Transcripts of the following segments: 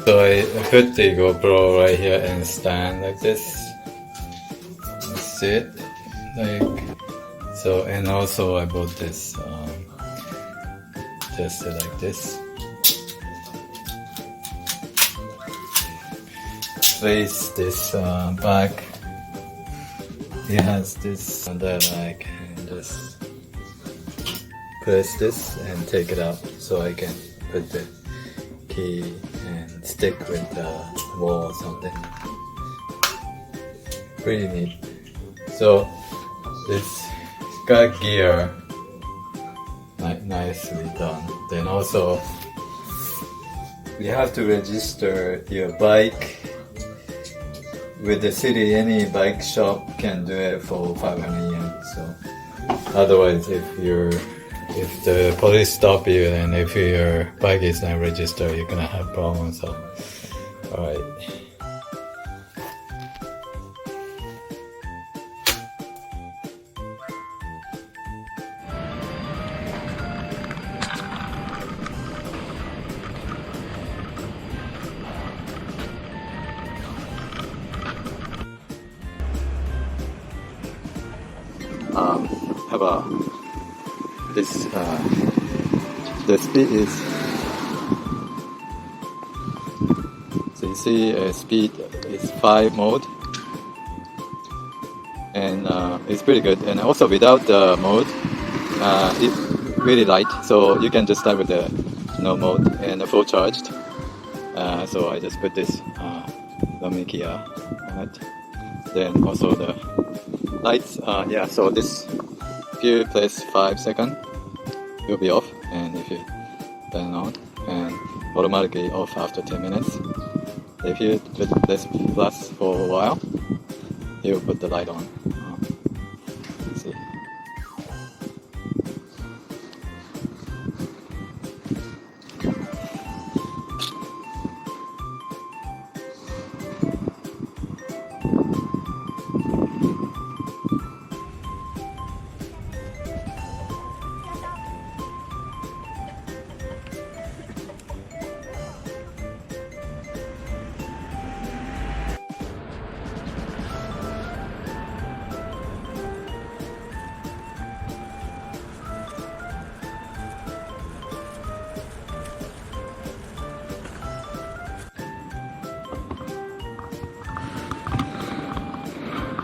So I put the GoPro right here and stand like this. Sit like so, and also I bought this just like this. Place this back. It has this that I can just press this and take it out, so I can put the key and stick with the wall or something. Pretty neat. So it's got gear, nicely done. Then also you have to register your bike with the city. Any bike shop can do it for 500 yen. So otherwise, if the police stop you and if your bike is not registered, you're gonna have problems. So, alright. How about this? The speed is, so you see speed is 5 mode, and it's pretty good. And also without the mode, it's really light, so you can just start with the no mode and full charged. So I just put this Nomikia on it. Then also the lights, yeah, so this, if you press 5 seconds, it will be off, and if you turn it on, and automatically off after 10 minutes. If you press plus for a while, it will put the light on. Let's see.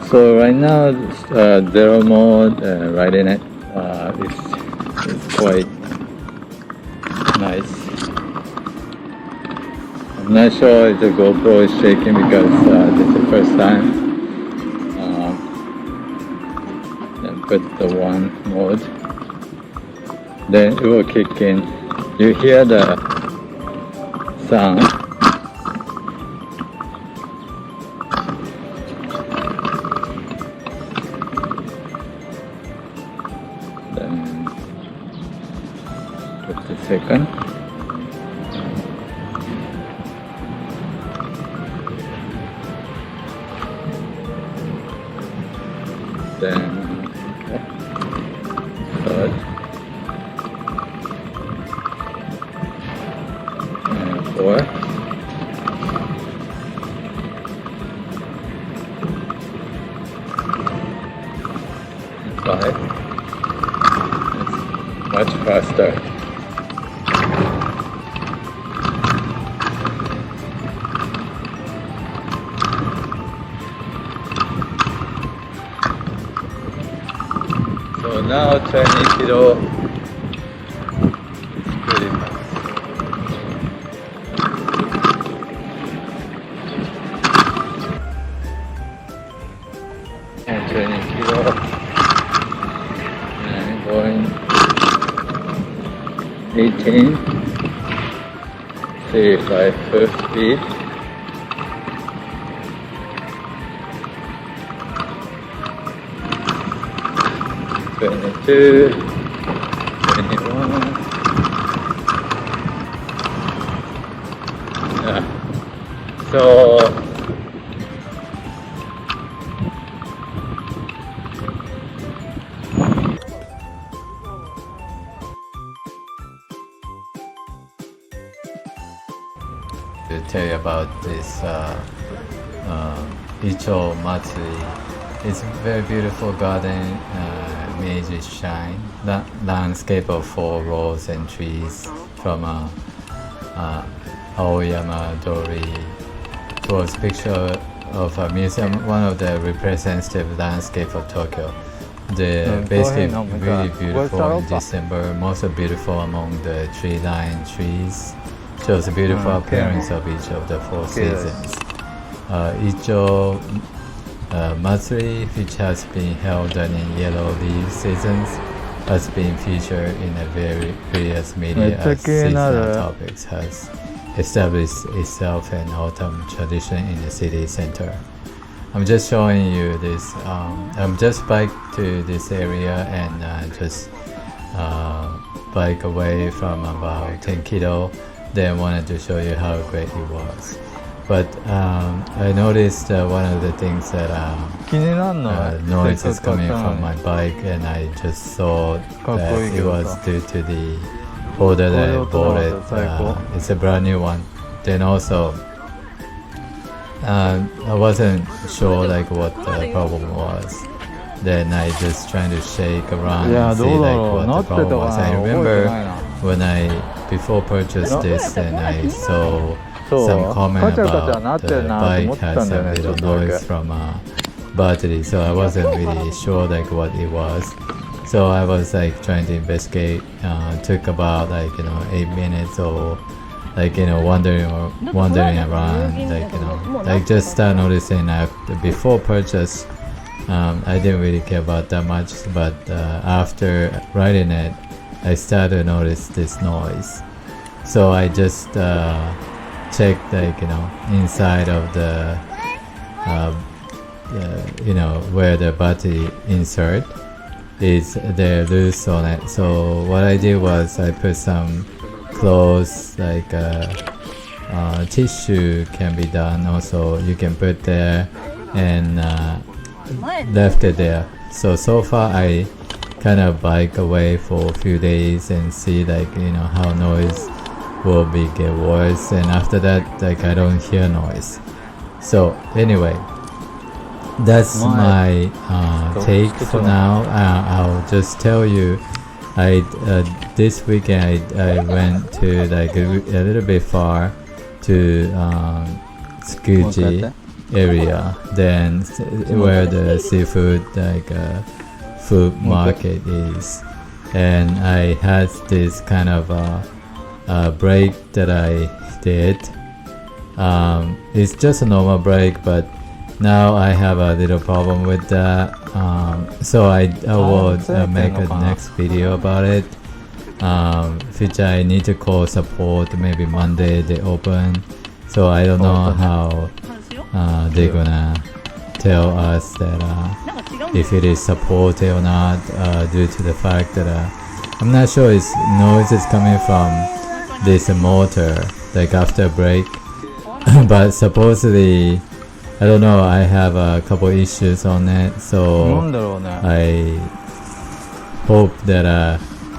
So right now, zero mode, riding it, it's quite nice. I'm not sure if the GoPro is shaking because this is the first time. Then put the 1 mode, then it will kick in. You hear the sound. Just a second. Then okay. Third. And 4. 5. It's much faster. So now 20 kilo is pretty nice. And 20 kilo and going 18. See if I full speed. Two, 21. Yeah. So To tell you about this Icho Matsuri. It's a very beautiful garden, Meiji Shrine, landscape of 4 rows and trees from Aoyama Dori. It was a picture of a museum, one of the representative landscape of Tokyo. The basically really beautiful in December, most beautiful among the tree-lined trees. Shows a beautiful appearance of each of the 4 seasons. Icho Matsuri, which has been held in yellow leaf seasons, has been featured in various media as seasonal topics, has established itself an autumn tradition in the city center. I'm just showing you this. I'm just bike to this area and just bike away from about 10 kilo. Then wanted to show you how great it was. But I noticed one of the things that noise is coming from my bike, and I just thought that it was due to the order that I bought it. It's a brand new one. Then also, I wasn't sure like what the problem was. Then I just trying to shake around and see like what the problem was. I remember when before purchased this, and I saw some comment about the bike has a little noise from battery, so I wasn't really sure like what it was. So I was like trying to investigate. Took about 8 minutes or wandering around, I just started noticing before purchase. I didn't really care about that much, but after riding it, I started to notice this noise. So I just checked inside of the where the battery insert is, there loose on it. So what I did was I put some clothes, tissue can be done also, you can put there, and left it there. So far I kind of bike away for a few days and see how noise will get worse, and after that I don't hear noise. So anyway, that's my take for now. I'll just tell you, this weekend I went to a little bit far to Tsukuji area, then where the seafood food market is, and I had this kind of break that I did. It's just a normal break, but now I have a little problem with that. So I will make a next video about it, which I need to call support. Maybe Monday they open, so I don't know how they're gonna tell us that if it is supported or not, due to the fact that I'm not sure if noise is coming from this motor after a break. But supposedly, I don't know, I have a couple issues on it, so I hope that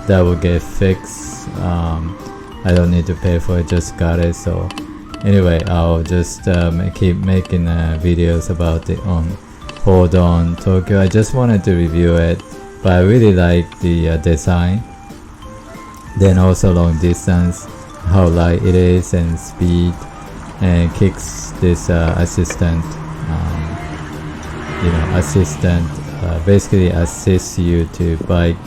that will get fixed. I don't need to pay for it, just got it. So anyway, I'll just keep making videos about it on HoldOn Tokyo. I just wanted to review it, but I really like the design. Then also long distance, how light it is, and speed, and kicks this assistant basically assists you to bike,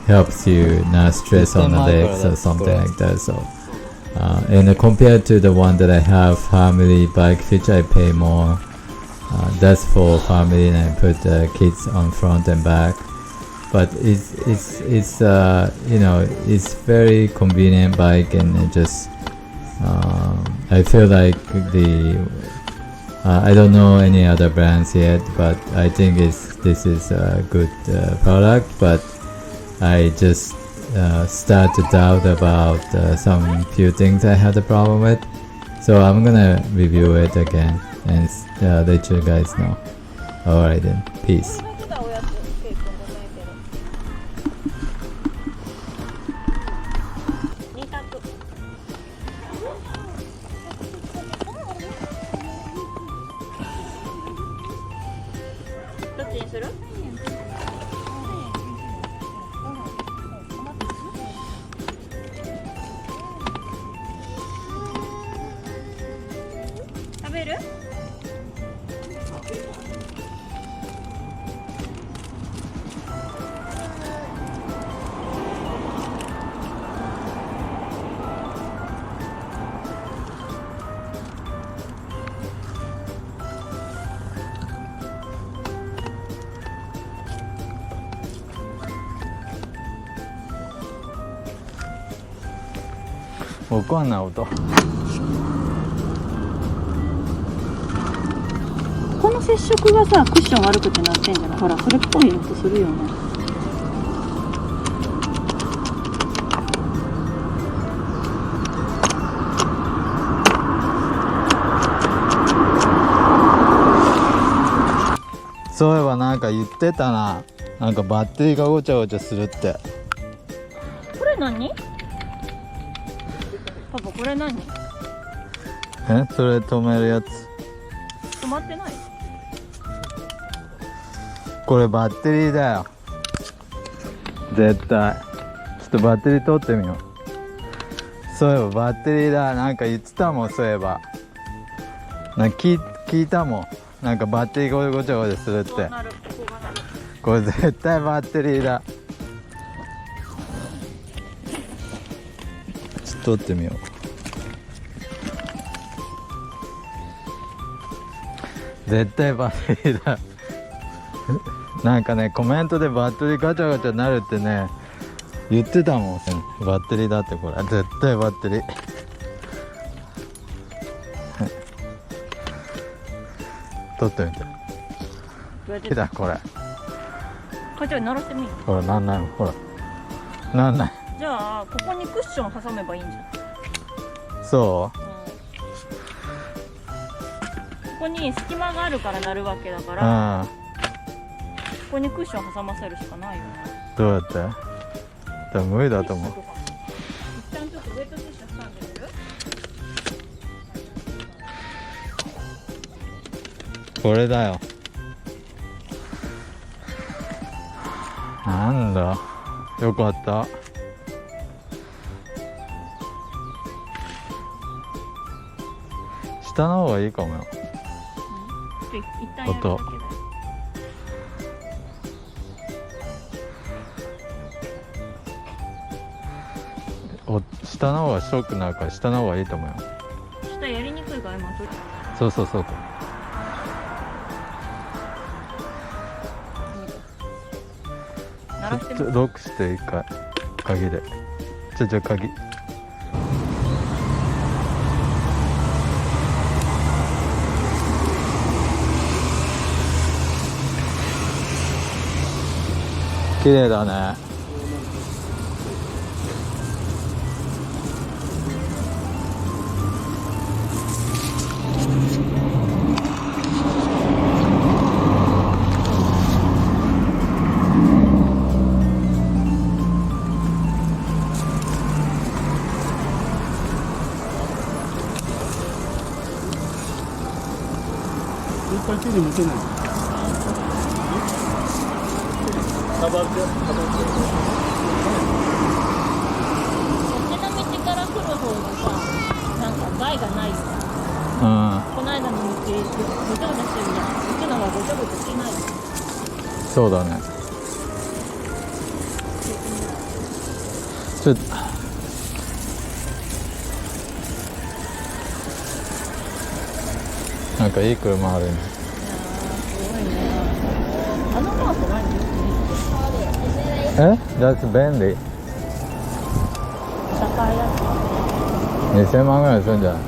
helps you not stress on the legs or something like that. So and compared to the one that I have, family bike, which I pay more, that's for family, and I put the kids on front and back. But it's very convenient bike, and it just I feel like I don't know any other brands yet, but I think this is a good product. But I just start to doubt about some few things I had a problem with, so I'm gonna review it again and let you guys know. Alright then, peace. する？食べる？わかんない音。この接触がさ、クッション悪くてなってんじゃない？ほら、それっぽい音するよね。そういえばなんか言ってたな。なんかバッテリーがごちゃごちゃするって。これ何？パパ、これ何？それ止めるやつ。止まってない？これバッテリーだよ。絶対。ちょっとバッテリー取ってみよう。そういえばバッテリーだ。なんか言ってたもん、そういえば。なんか聞いたもん。なんかバッテリーごちゃごちゃするって。これ絶対バッテリーだ。ちょっと取ってみよう。絶対バッテリーだ。なんかね、コメントでバッテリーガチャガチャなるってね言ってたもん。バッテリーだって。これ絶対バッテリー。取ってみて。どうやって来たこれ。こっちに鳴らしてみよう。ほら、なんない。ほら、なんない。じゃあここにクッション挟めばいいんじゃん。そう、ここに隙間があるから鳴るわけだから、ここにクッション挟ませるしかないよね。どうやって？多分無理だと思う。一旦ちょっとウェットティッシュ挟んでみる？これだよ。なんだ、よかった。下の方がいいかもよ。一旦やるだけだよ。下の方がショックになるから下の方がいいと思うよ。下やりにくいから今そうそうそう。鳴らしてみる？ロックして一回鍵で。鍵。綺麗だね。手に持てない。こっちの道から来る方がさ、なんか害がないよね。この間の道ごちゃごちゃしてるじゃん。こっちの方がごちゃごちゃしないよ。そうだね。ちょっとなんかいい車あるね。すごいね。あのマーク何？That's 便利。高いやつ。2000万ぐらいするんじゃない？